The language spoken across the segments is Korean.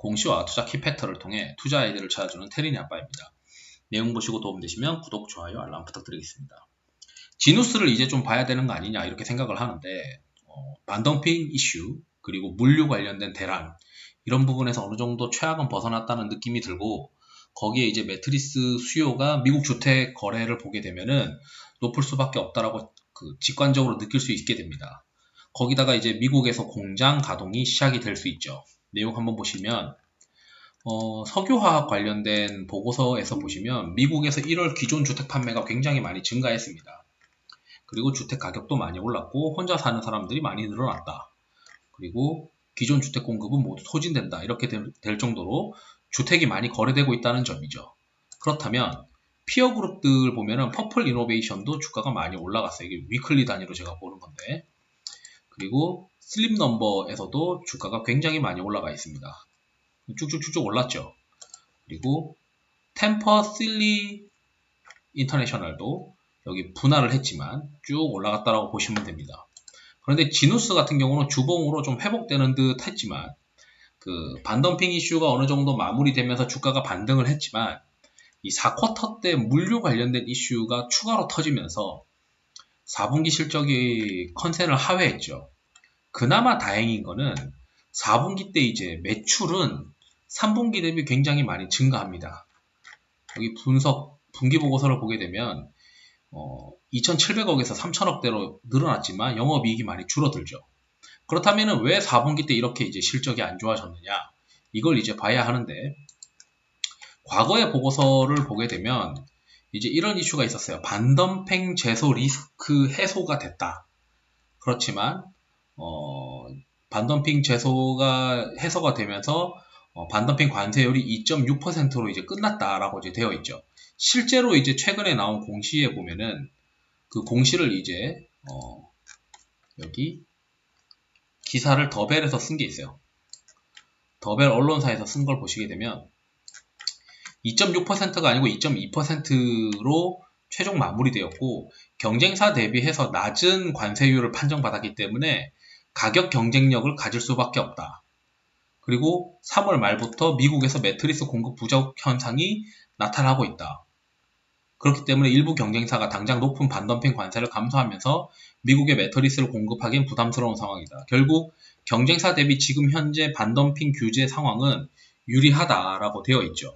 공시와 투자 키패터를 통해 투자 아이디어를 찾아주는 테린이 아빠입니다. 내용 보시고 도움되시면 구독, 좋아요, 알람 부탁드리겠습니다. 지누스를 이제 좀 봐야 되는 거 아니냐 이렇게 생각을 하는데 반덤핑 이슈 그리고 물류 관련된 대란 이런 부분에서 어느 정도 최악은 벗어났다는 느낌이 들고 거기에 이제 매트리스 수요가 미국 주택 거래를 보게 되면은 높을 수밖에 없다라고 직관적으로 느낄 수 있게 됩니다. 거기다가 이제 미국에서 공장 가동이 시작이 될 수 있죠. 내용 한번 보시면 석유화학 관련된 보고서에서 보시면 미국에서 1월 기존 주택 판매가 굉장히 많이 증가했습니다. 그리고 주택 가격도 많이 올랐고 혼자 사는 사람들이 많이 늘어났다. 그리고 기존 주택 공급은 모두 소진된다. 이렇게 될 정도로 주택이 많이 거래되고 있다는 점이죠. 그렇다면 피어 그룹들 보면은 퍼플 이노베이션도 주가가 많이 올라갔어요. 이게 위클리 단위로 제가 보는 건데. 그리고 슬립 넘버에서도 주가가 굉장히 많이 올라가 있습니다. 쭉쭉쭉쭉 올랐죠. 그리고 템퍼 실리 인터내셔널도 여기 분할을 했지만 쭉 올라갔다라고 보시면 됩니다. 그런데 지누스 같은 경우는 주봉으로 좀 회복되는 듯 했지만 반덤핑 이슈가 어느 정도 마무리되면서 주가가 반등을 했지만 이 4쿼터 때 물류 관련된 이슈가 추가로 터지면서 4분기 실적이 컨센을 하회했죠. 그나마 다행인 거는 4분기 때 이제 매출은 3분기 대비 굉장히 많이 증가합니다. 여기 분기 보고서를 보게 되면 2,700억에서 3,000억대로 늘어났지만 영업이익이 많이 줄어들죠. 그렇다면 왜 4분기 때 이렇게 이제 실적이 안 좋아졌느냐? 이걸 이제 봐야 하는데 과거의 보고서를 보게 되면 이제 이런 이슈가 있었어요. 반덤핑 제소 리스크 해소가 됐다. 그렇지만 반덤핑 제소가 해소가 되면서 반덤핑 관세율이 2.6%로 이제 끝났다라고 이제 되어 있죠. 실제로 이제 최근에 나온 공시에 보면은 그 공시를 이제 여기 기사를 더벨에서 쓴 게 있어요. 더벨 언론사에서 쓴 걸 보시게 되면 2.6%가 아니고 2.2%로 최종 마무리되었고 경쟁사 대비해서 낮은 관세율을 판정받았기 때문에 가격 경쟁력을 가질 수밖에 없다. 그리고 3월 말부터 미국에서 매트리스 공급 부족 현상이 나타나고 있다. 그렇기 때문에 일부 경쟁사가 당장 높은 반덤핑 관세를 감수하면서 미국의 매트리스를 공급하기엔 부담스러운 상황이다. 결국 경쟁사 대비 지금 현재 반덤핑 규제 상황은 유리하다라고 되어 있죠.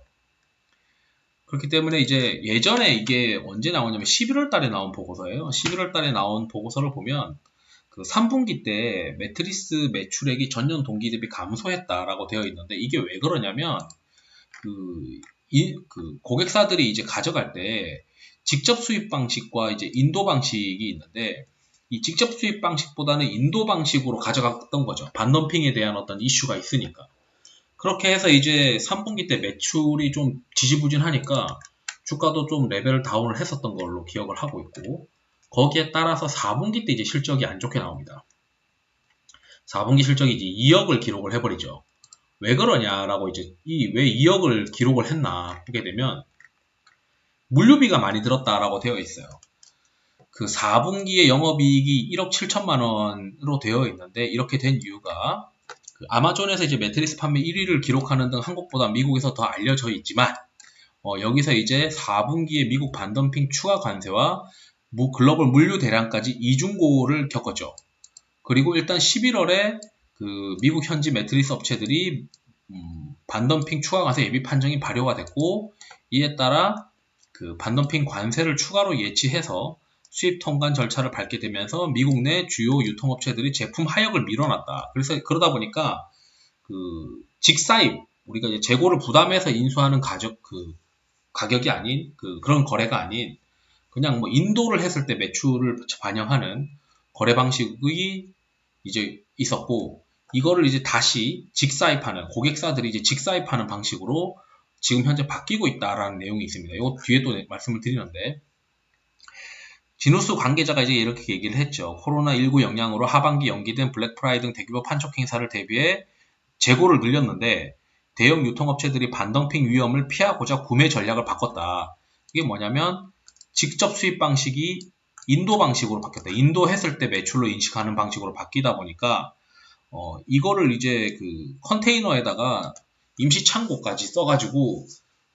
그렇기 때문에 이제 예전에 이게 언제 나오냐면 11월 달에 나온 보고서예요. 11월 달에 나온 보고서를 보면 3분기 때 매트리스 매출액이 전년 동기 대비 감소했다라고 되어 있는데 이게 왜 그러냐면 고객사들이 이제 가져갈 때 직접 수입 방식과 이제 인도 방식이 있는데 이 직접 수입 방식보다는 인도 방식으로 가져갔던 거죠. 반덤핑에 대한 어떤 이슈가 있으니까. 그렇게 해서 이제 3분기 때 매출이 좀 지지부진하니까 주가도 좀 레벨 다운을 했었던 걸로 기억을 하고 있고 거기에 따라서 4분기 때 이제 실적이 안 좋게 나옵니다. 4분기 실적이 이제 2억을 기록을 해버리죠. 왜 그러냐라고 이제 왜 2억을 기록을 했나 보게 되면 물류비가 많이 들었다라고 되어 있어요. 4분기에 영업이익이 1억 7천만 원으로 되어 있는데 이렇게 된 이유가 아마존에서 이제 매트리스 판매 1위를 기록하는 등 한국보다 미국에서 더 알려져 있지만 여기서 이제 4분기에 미국 반덤핑 추가 관세와 글로벌 물류 대란까지 이중고를 겪었죠. 그리고 일단 11월에 미국 현지 매트리스 업체들이 반덤핑 추가 관세 예비 판정이 발효가 됐고 이에 따라 반덤핑 관세를 추가로 예치해서 수입 통관 절차를 밟게 되면서 미국 내 주요 유통업체들이 제품 하역을 밀어놨다. 그래서 그러다 보니까 직사입 우리가 이제 재고를 부담해서 인수하는 가격이 아닌 그런 거래가 아닌 그냥 인도를 했을 때 매출을 반영하는 거래 방식이 이제 있었고 이거를 이제 다시 직사입하는 고객사들이 이제 직사입하는 방식으로 지금 현재 바뀌고 있다라는 내용이 있습니다. 이거 뒤에 또 말씀을 드리는데 지누스 관계자가 이제 이렇게 얘기를 했죠. 코로나19 영향으로 하반기 연기된 블랙 프라이드 등 대규모 판촉 행사를 대비해 재고를 늘렸는데 대형 유통업체들이 반덤핑 위험을 피하고자 구매 전략을 바꿨다. 이게 뭐냐면 직접 수입 방식이 인도 방식으로 바뀌었다. 인도 했을 때 매출로 인식하는 방식으로 바뀌다 보니까 이거를 이제 컨테이너에다가 임시 창고까지 써가지고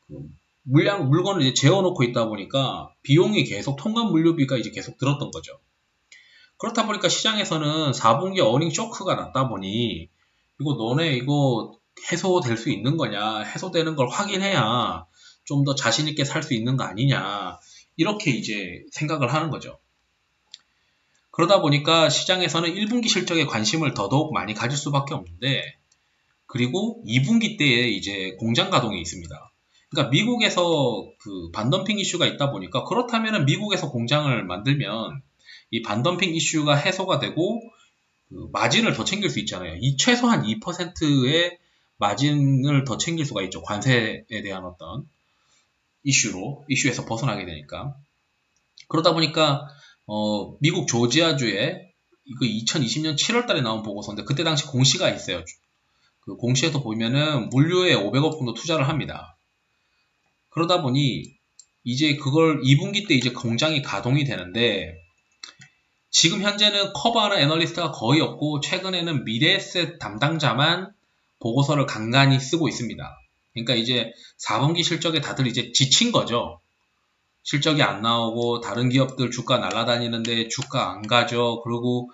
그 물건을 이제 재워놓고 있다 보니까 비용이 계속 통관 물류비가 이제 계속 들었던 거죠. 그렇다 보니까 시장에서는 4분기 어닝 쇼크가 났다 보니 이거 너네 이거 해소될 수 있는 거냐, 해소되는 걸 확인해야 좀 더 자신 있게 살 수 있는 거 아니냐, 이렇게 이제 생각을 하는 거죠. 그러다 보니까 시장에서는 1분기 실적에 관심을 더더욱 많이 가질 수밖에 없는데, 그리고 2분기 때에 이제 공장 가동이 있습니다. 그러니까 미국에서 그 반덤핑 이슈가 있다 보니까, 그렇다면 미국에서 공장을 만들면 이 반덤핑 이슈가 해소가 되고 그 마진을 더 챙길 수 있잖아요. 이 최소한 2%의 마진을 더 챙길 수가 있죠. 관세에 대한 어떤 이슈에서 벗어나게 되니까. 그러다 보니까 미국 조지아주에 이거 2020년 7월 달에 나온 보고서인데, 그때 당시 공시가 있어요. 그 공시에서 보면은 물류에 500억 정도 투자를 합니다. 그러다 보니 이제 그걸 2분기 때 이제 공장이 가동이 되는데, 지금 현재는 커버하는 애널리스트가 거의 없고 최근에는 미래에셋 담당자만 보고서를 간간히 쓰고 있습니다. 그러니까 이제 4분기 실적에 다들 이제 지친 거죠. 실적이 안 나오고 다른 기업들 주가 날아다니는데 주가 안 가죠. 그리고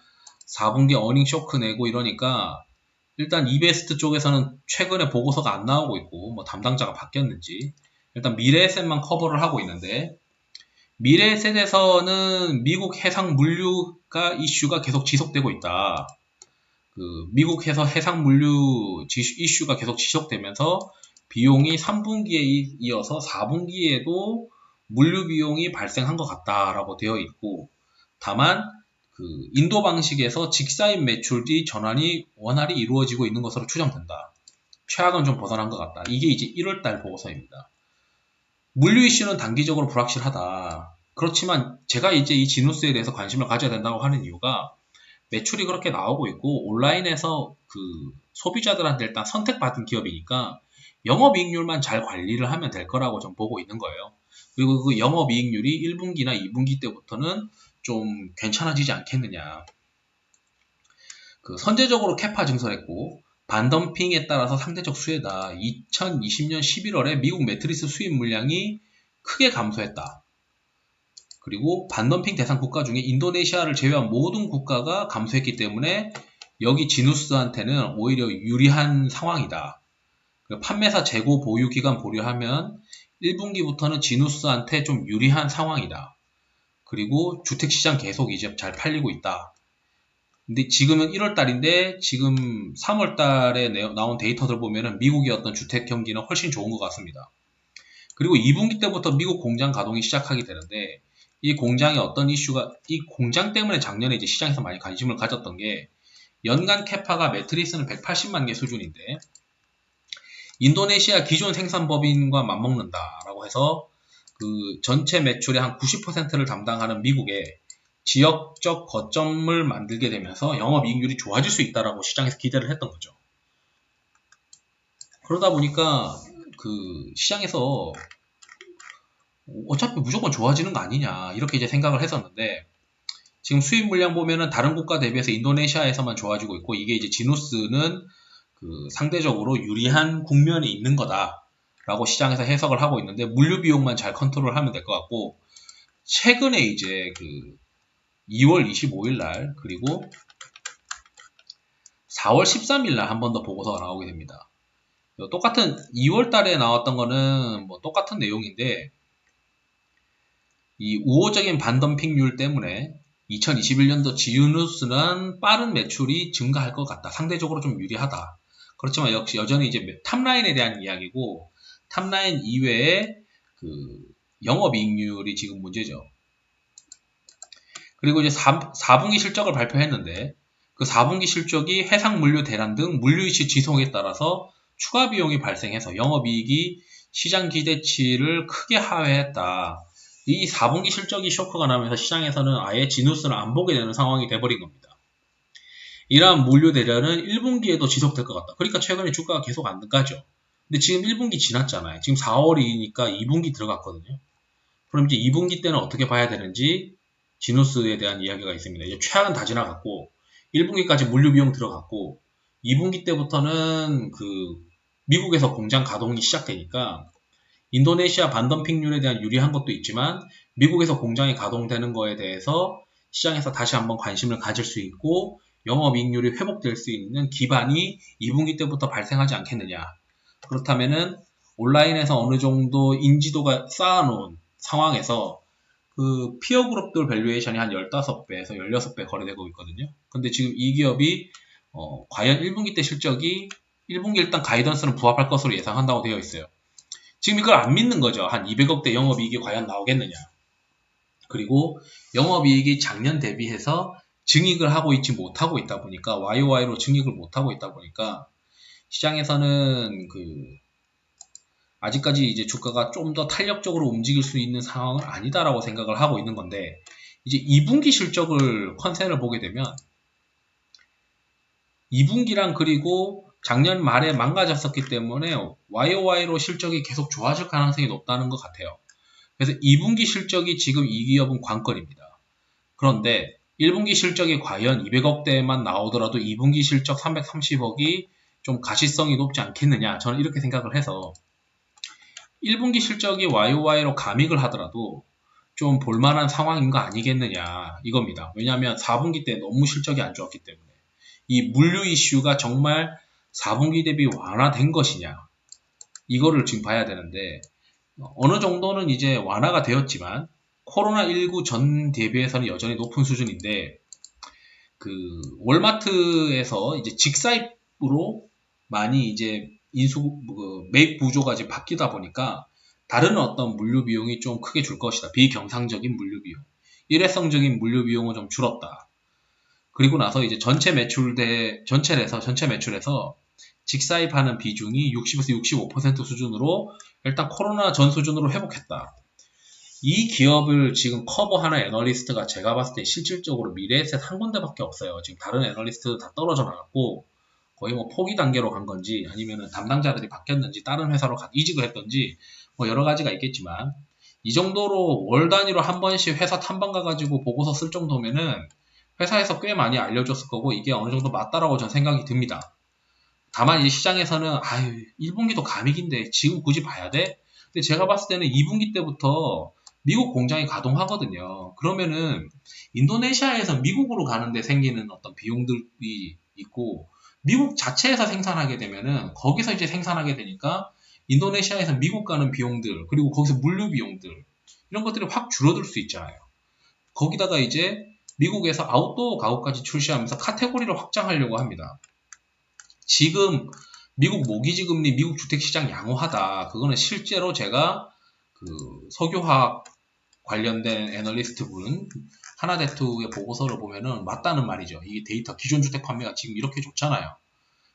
4분기 어닝 쇼크 내고 이러니까 일단 이베스트 쪽에서는 최근에 보고서가 안 나오고 있고, 뭐 담당자가 바뀌었는지 일단 미래에셋만 커버를 하고 있는데, 미래에셋에서는 미국 해상 물류가 이슈가 계속 지속되고 있다. 그 미국에서 해상 물류 이슈가 계속 지속되면서 비용이 3분기에 이어서 4분기에도 물류 비용이 발생한 것 같다라고 되어 있고, 다만 그 인도 방식에서 직사인 매출이 전환이 원활히 이루어지고 있는 것으로 추정된다. 최악은 좀 벗어난 것 같다. 이게 이제 1월달 보고서입니다. 물류 이슈는 단기적으로 불확실하다. 그렇지만 제가 이제 이 지누스에 대해서 관심을 가져야 된다고 하는 이유가, 매출이 그렇게 나오고 있고 온라인에서 그 소비자들한테 일단 선택받은 기업이니까 영업이익률만 잘 관리를 하면 될 거라고 좀 보고 있는 거예요. 그리고 그 영업이익률이 1분기나 2분기 때부터는 좀 괜찮아지지 않겠느냐. 그 선제적으로 캐파 증설했고 반덤핑에 따라서 상대적 수혜다. 2020년 11월에 미국 매트리스 수입 물량이 크게 감소했다. 그리고 반덤핑 대상 국가 중에 인도네시아를 제외한 모든 국가가 감소했기 때문에 여기 지누스한테는 오히려 유리한 상황이다. 판매사 재고 보유 기간 보류하면 1분기부터는 지누스한테 좀 유리한 상황이다. 그리고 주택시장 계속 이제 잘 팔리고 있다. 근데 지금은 1월달인데 지금 3월달에 나온 데이터들 보면은 미국의 어떤 주택 경기는 훨씬 좋은 것 같습니다. 그리고 2분기 때부터 미국 공장 가동이 시작하게 되는데, 이 공장에 어떤 이슈가, 이 공장 때문에 작년에 이제 시장에서 많이 관심을 가졌던 게, 연간 캐파가 매트리스는 180만 개 수준인데 인도네시아 기존 생산법인과 맞먹는다라고 해서 그 전체 매출의 한 90%를 담당하는 미국에 지역적 거점을 만들게 되면서 영업이익률이 좋아질 수 있다라고 시장에서 기대를 했던 거죠. 그러다 보니까 그 시장에서 어차피 무조건 좋아지는 거 아니냐 이렇게 이제 생각을 했었는데, 지금 수입 물량 보면은 다른 국가 대비해서 인도네시아에서만 좋아지고 있고, 이게 이제 지누스는 그 상대적으로 유리한 국면에 있는 거다라고 시장에서 해석을 하고 있는데, 물류 비용만 잘 컨트롤하면 될 것 같고, 최근에 이제 그 2월 25일 날 그리고 4월 13일 날 한 번 더 보고서가 나오게 됩니다. 똑같은 2월 달에 나왔던 거는 뭐 똑같은 내용인데, 이 우호적인 반덤핑률 때문에 2021년도 지유누스는 빠른 매출이 증가할 것 같다. 상대적으로 좀 유리하다. 그렇지만 역시 여전히 이제 탑라인에 대한 이야기고, 탑라인 이외에 그 영업이익률이 지금 문제죠. 그리고 이제 4분기 실적을 발표했는데, 그 4분기 실적이 해상 물류 대란 등 물류 이슈 지속에 따라서 추가 비용이 발생해서 영업이익이 시장 기대치를 크게 하회했다. 이 4분기 실적이 쇼크가 나면서 시장에서는 아예 지누스를 안 보게 되는 상황이 돼버린 겁니다. 이러한 물류 대란은 1분기에도 지속될 것 같다. 그러니까 최근에 주가가 계속 안 가죠. 근데 지금 1분기 지났잖아요. 지금 4월이니까 2분기 들어갔거든요. 그럼 이제 2분기 때는 어떻게 봐야 되는지 지누스에 대한 이야기가 있습니다. 이제 최악은 다 지나갔고 1분기까지 물류 비용 들어갔고 2분기 때부터는 그 미국에서 공장 가동이 시작되니까 인도네시아 반덤핑률에 대한 유리한 것도 있지만 미국에서 공장이 가동되는 거에 대해서 시장에서 다시 한번 관심을 가질 수 있고 영업이익률이 회복될 수 있는 기반이 2분기 때부터 발생하지 않겠느냐. 그렇다면은 온라인에서 어느 정도 인지도가 쌓아놓은 상황에서 그 피어 그룹들 밸류에이션이 한 15배에서 16배 거래되고 있거든요. 근데 지금 이 기업이 과연 1분기 때 실적이 1분기 일단 가이던스는 부합할 것으로 예상한다고 되어 있어요. 지금 이걸 안 믿는 거죠. 한 200억대 영업이익이 과연 나오겠느냐. 그리고 영업이익이 작년 대비해서 증익을 하고 있지 못하고 있다 보니까 YOY로 증익을 못하고 있다 보니까 시장에서는 아직까지 이제 주가가 좀 더 탄력적으로 움직일 수 있는 상황은 아니다라고 생각을 하고 있는 건데 이제 2분기 실적을 컨센을 보게 되면 2분기랑 그리고 작년 말에 망가졌었기 때문에 YOY로 실적이 계속 좋아질 가능성이 높다는 것 같아요. 그래서 2분기 실적이 지금 이 기업은 관건입니다. 그런데 1분기 실적이 과연 200억대만 나오더라도 2분기 실적 330억이 좀 가시성이 높지 않겠느냐 저는 이렇게 생각을 해서 1분기 실적이 YOY로 감익을 하더라도 좀 볼만한 상황인 거 아니겠느냐 이겁니다. 왜냐하면 4분기 때 너무 실적이 안 좋았기 때문에 이 물류 이슈가 정말 4분기 대비 완화된 것이냐 이거를 지금 봐야 되는데 어느 정도는 이제 완화가 되었지만 코로나19 전 대비해서는 여전히 높은 수준인데 월마트에서 이제 직사입으로 많이 이제 매입 구조가 이제 바뀌다 보니까 다른 어떤 물류 비용이 좀 크게 줄 것이다. 비경상적인 물류 비용, 일회성적인 물류 비용은 좀 줄었다. 그리고 나서 이제 전체 매출에서 직사입하는 비중이 60에서 65% 수준으로 일단 코로나 전 수준으로 회복했다. 이 기업을 지금 커버하는 애널리스트가 제가 봤을 때 실질적으로 미래에셋 한 군데밖에 없어요. 지금 다른 애널리스트 다 떨어져 나갔고 거의 뭐 포기 단계로 간 건지 아니면 담당자들이 바뀌었는지 다른 회사로 이직을 했던지 뭐 여러 가지가 있겠지만 이 정도로 월 단위로 한 번씩 회사 탐방 가가지고 보고서 쓸 정도면은 회사에서 꽤 많이 알려줬을 거고 이게 어느 정도 맞다라고 전 생각이 듭니다. 다만 이 시장에서는 1분기도 감익인데 지금 굳이 봐야 돼? 근데 제가 봤을 때는 2분기 때부터 미국 공장이 가동하거든요. 그러면은 인도네시아에서 미국으로 가는데 생기는 어떤 비용들이 있고 미국 자체에서 생산하게 되면은 거기서 이제 생산하게 되니까 인도네시아에서 미국 가는 비용들 그리고 거기서 물류 비용들 이런 것들이 확 줄어들 수 있잖아요. 거기다가 이제 미국에서 아웃도어 가구까지 출시하면서 카테고리를 확장하려고 합니다. 지금 미국 모기지 금리, 미국 주택시장 양호하다. 그거는 실제로 제가 석유화학 관련된 애널리스트 분 하나대투의 보고서를 보면은 맞다는 말이죠. 이게 데이터 기존 주택 판매가 지금 이렇게 좋잖아요.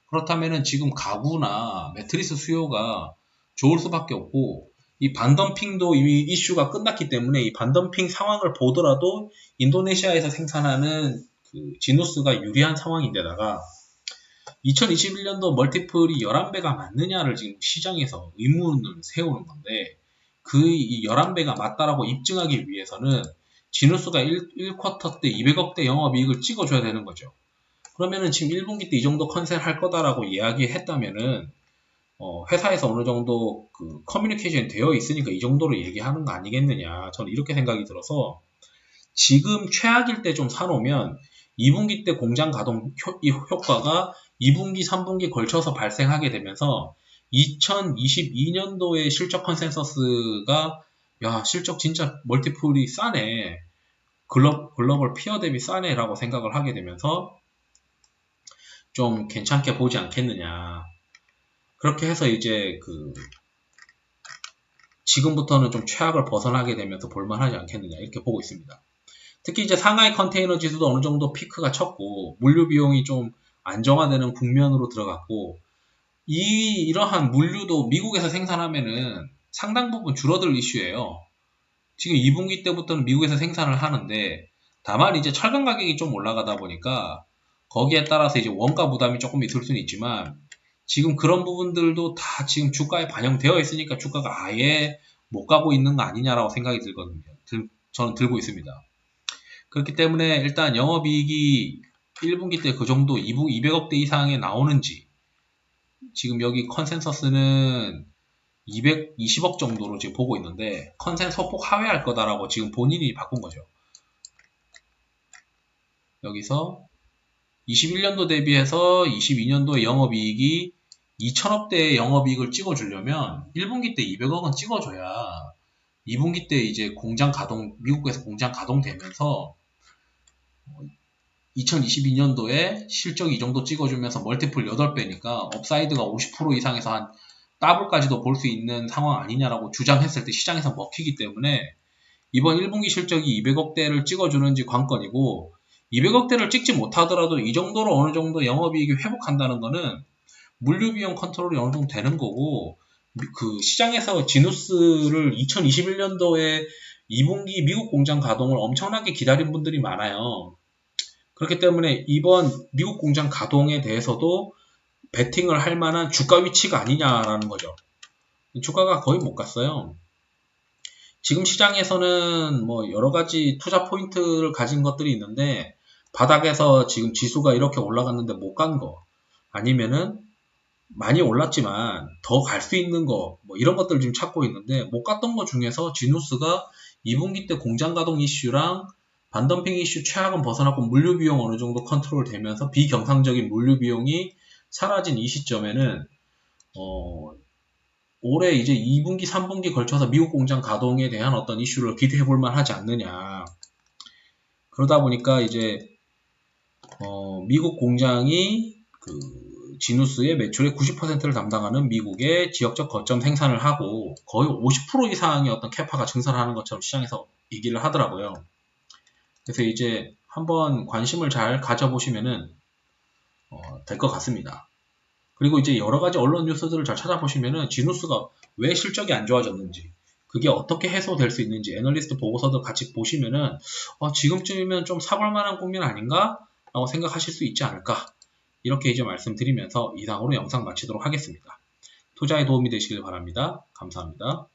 그렇다면은 지금 가구나 매트리스 수요가 좋을 수밖에 없고 이 반덤핑도 이미 이슈가 끝났기 때문에 이 반덤핑 상황을 보더라도 인도네시아에서 생산하는 지누스가 유리한 상황인데다가 2021년도 멀티플이 11배가 맞느냐를 지금 시장에서 의문을 세우는 건데 그 11배가 맞다라고 입증하기 위해서는 지누스가 1쿼터 때 200억대 영업이익을 찍어줘야 되는 거죠. 그러면은 지금 1분기 때 이 정도 컨셉 할 거다라고 이야기했다면은 회사에서 어느 정도 커뮤니케이션이 되어 있으니까 이 정도로 얘기하는 거 아니겠느냐 저는 이렇게 생각이 들어서 지금 최악일 때 좀 사놓으면 2분기 때 공장 가동 효과가 2분기, 3분기 걸쳐서 발생하게 되면서 2022년도의 실적 컨센서스가 야 실적 진짜 멀티플이 싸네 글로벌 피어 대비 싸네 라고 생각을 하게 되면서 좀 괜찮게 보지 않겠느냐 그렇게 해서 이제 지금부터는 좀 최악을 벗어나게 되면서 볼만하지 않겠느냐 이렇게 보고 있습니다. 특히 이제 상하이 컨테이너 지수도 어느 정도 피크가 쳤고 물류 비용이 좀 안정화되는 국면으로 들어갔고 이러한 물류도 미국에서 생산하면은 상당 부분 줄어들 이슈예요. 지금 2분기 때부터는 미국에서 생산을 하는데 다만 이제 철강 가격이 좀 올라가다 보니까 거기에 따라서 이제 원가 부담이 조금 있을 수는 있지만 지금 그런 부분들도 다 지금 주가에 반영되어 있으니까 주가가 아예 못 가고 있는 거 아니냐라고 생각이 들거든요. 저는 들고 있습니다. 그렇기 때문에 일단 영업이익이 1분기 때 그 정도 200억대 이상에 나오는지 지금 여기 컨센서스는 220억 정도로 지금 보고 있는데 컨센 소폭 하회할 거다라고 지금 본인이 바꾼 거죠. 여기서 21년도 대비해서 22년도의 영업이익이 2천억대의 영업이익을 찍어주려면 1분기 때 200억은 찍어줘야 2분기 때 이제 공장 가동, 미국에서 공장 가동되면서 2022년도에 실적 이 정도 찍어주면서 멀티플 8배니까 업사이드가 50% 이상에서 한 더블까지도 볼 수 있는 상황 아니냐라고 주장했을 때 시장에서 먹히기 때문에 이번 1분기 실적이 200억대를 찍어주는지 관건이고 200억대를 찍지 못하더라도 이 정도로 어느 정도 영업이익이 회복한다는 거는 물류비용 컨트롤이 어느 정도 되는 거고 그 시장에서 지누스를 2021년도에 2분기 미국 공장 가동을 엄청나게 기다린 분들이 많아요. 그렇기 때문에 이번 미국 공장 가동에 대해서도 베팅을 할 만한 주가 위치가 아니냐라는 거죠. 주가가 거의 못 갔어요. 지금 시장에서는 뭐 여러 가지 투자 포인트를 가진 것들이 있는데 바닥에서 지금 지수가 이렇게 올라갔는데 못 간 거 아니면은 많이 올랐지만 더 갈 수 있는 거 뭐 이런 것들 지금 찾고 있는데 못 갔던 것 중에서 지누스가 2분기 때 공장 가동 이슈랑 반덤핑 이슈 최악은 벗어났고 물류 비용 어느 정도 컨트롤 되면서 비경상적인 물류 비용이 사라진 이 시점에는 올해 이제 2분기, 3분기 걸쳐서 미국 공장 가동에 대한 어떤 이슈를 기대해 볼 만하지 않느냐. 그러다 보니까 이제 미국 공장이 그 지누스의 매출의 90%를 담당하는 미국의 지역적 거점 생산을 하고 거의 50% 이상의 어떤 캐파가 증설하는 것처럼 시장에서 얘기를 하더라고요. 그래서 이제 한번 관심을 잘 가져보시면은 될 것 같습니다. 그리고 이제 여러 가지 언론 뉴스들을 잘 찾아보시면은 지누스가 왜 실적이 안 좋아졌는지 그게 어떻게 해소될 수 있는지 애널리스트 보고서들 같이 보시면은 지금쯤이면 좀 사볼 만한 국면 아닌가? 라고 생각하실 수 있지 않을까? 이렇게 이제 말씀드리면서 이상으로 영상 마치도록 하겠습니다. 투자에 도움이 되시길 바랍니다. 감사합니다.